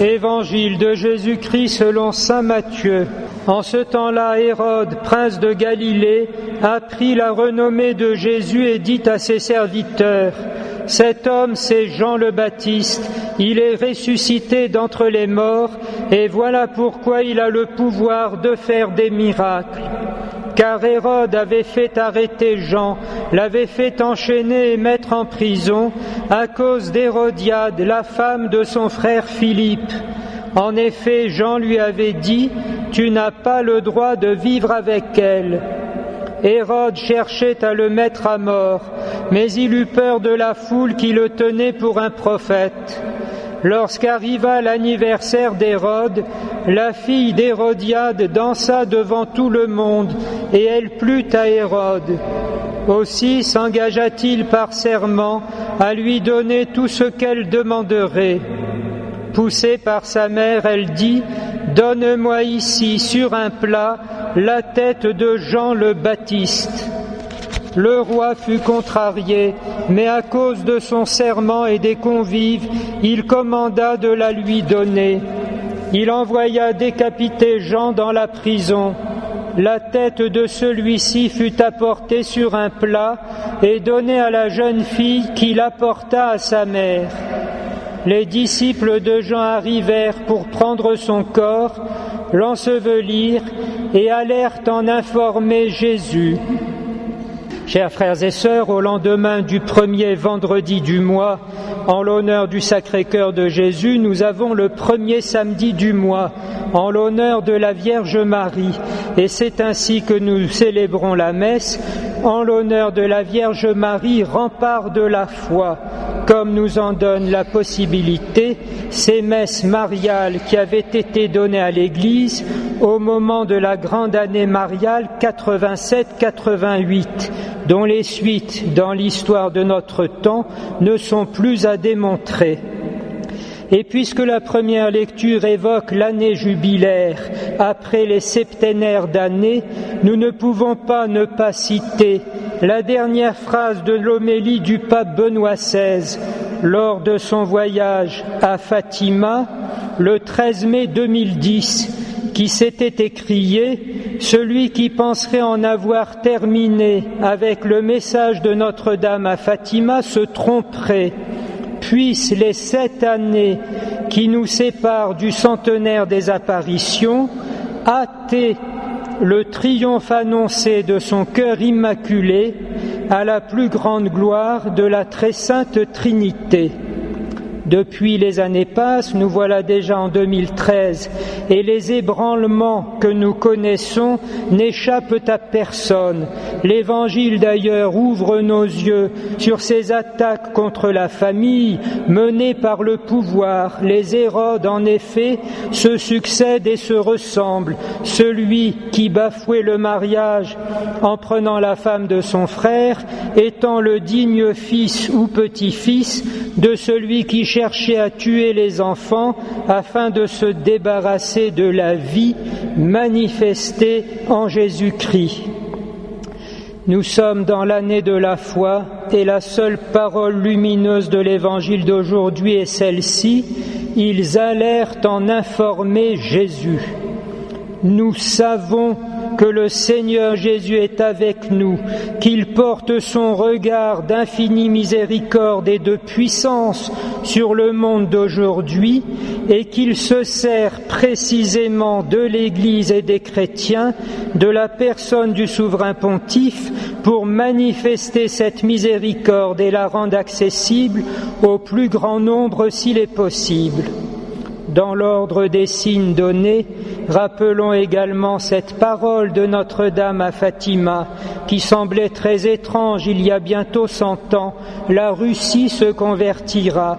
Évangile de Jésus-Christ selon saint Matthieu. En ce temps-là, Hérode, prince de Galilée, apprit la renommée de Jésus et dit à ses serviteurs : « Cet homme, c'est Jean le Baptiste. Il est ressuscité d'entre les morts, et voilà pourquoi il a le pouvoir de faire des miracles. » Car Hérode avait fait arrêter Jean, l'avait fait enchaîner et mettre en prison à cause d'Hérodiade, la femme de son frère Philippe. En effet, Jean lui avait dit : « Tu n'as pas le droit de vivre avec elle. » Hérode cherchait à le mettre à mort, mais il eut peur de la foule qui le tenait pour un prophète. Lorsqu'arriva l'anniversaire d'Hérode, la fille d'Hérodiade dansa devant tout le monde, et elle plut à Hérode. Aussi s'engagea-t-il par serment à lui donner tout ce qu'elle demanderait. Poussée par sa mère, elle dit : « Donne-moi ici, sur un plat, la tête de Jean le Baptiste. » Le roi fut contrarié, mais à cause de son serment et des convives, il commanda de la lui donner. Il envoya décapiter Jean dans la prison. La tête de celui-ci fut apportée sur un plat et donnée à la jeune fille qui l'apporta à sa mère. Les disciples de Jean arrivèrent pour prendre son corps, l'ensevelir et allèrent en informer Jésus. Chers frères et sœurs, au lendemain du premier vendredi du mois, en l'honneur du Sacré-Cœur de Jésus, nous avons le premier samedi du mois, en l'honneur de la Vierge Marie. Et c'est ainsi que nous célébrons la messe, en l'honneur de la Vierge Marie, rempart de la foi, comme nous en donne la possibilité ces messes mariales qui avaient été données à l'Église au moment de la grande année mariale 87-88, dont les suites dans l'histoire de notre temps ne sont plus à démontrer. Et puisque la première lecture évoque l'année jubilaire après les septénaires d'années, nous ne pouvons pas ne pas citer la dernière phrase de l'homélie du pape Benoît XVI lors de son voyage à Fatima le 13 mai 2010, qui s'était écrié : « Celui qui penserait en avoir terminé avec le message de Notre-Dame à Fatima se tromperait. Puissent les 7 années qui nous séparent du centenaire des apparitions hâter le triomphe annoncé de son cœur immaculé à la plus grande gloire de la très sainte Trinité. » Depuis les années passent, nous voilà déjà en 2013, et les ébranlements que nous connaissons n'échappent à personne. L'Évangile d'ailleurs ouvre nos yeux sur ces attaques contre la famille menées par le pouvoir. Les Hérodes, en effet, se succèdent et se ressemblent. Celui qui bafouait le mariage en prenant la femme de son frère étant le digne fils ou petit-fils de celui qui cherchait à tuer les enfants afin de se débarrasser de la vie manifestée en Jésus-Christ. Nous sommes dans l'année de la foi et la seule parole lumineuse de l'Évangile d'aujourd'hui est celle-ci : ils allèrent en informer Jésus. Nous savons que le Seigneur Jésus est avec nous, qu'il porte son regard d'infinie miséricorde et de puissance sur le monde d'aujourd'hui et qu'il se sert précisément de l'Église et des chrétiens, de la personne du souverain pontife, pour manifester cette miséricorde et la rendre accessible au plus grand nombre s'il est possible. Dans l'ordre des signes donnés, rappelons également cette parole de Notre-Dame à Fatima, qui semblait très étrange il y a bientôt 100 ans. La Russie se convertira.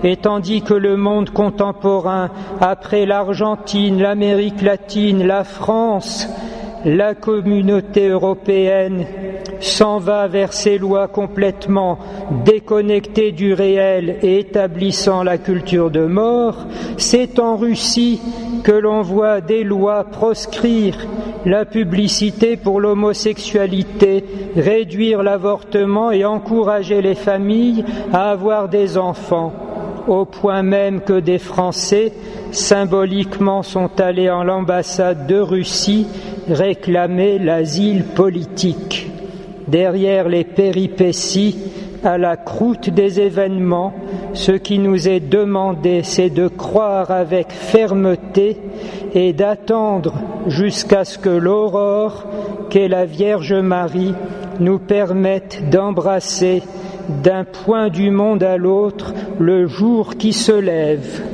Et tandis que le monde contemporain, après l'Argentine, l'Amérique latine, la France, la communauté européenne, s'en va vers ces lois complètement déconnectées du réel et établissant la culture de mort, c'est en Russie que l'on voit des lois proscrire la publicité pour l'homosexualité, réduire l'avortement et encourager les familles à avoir des enfants. au point même que des Français, symboliquement, sont allés en l'ambassade de Russie réclamer l'asile politique. Derrière les péripéties, à la croûte des événements, ce qui nous est demandé, c'est de croire avec fermeté et d'attendre jusqu'à ce que l'aurore, qu'est la Vierge Marie, nous permette d'embrasser d'un point du monde à l'autre le jour qui se lève.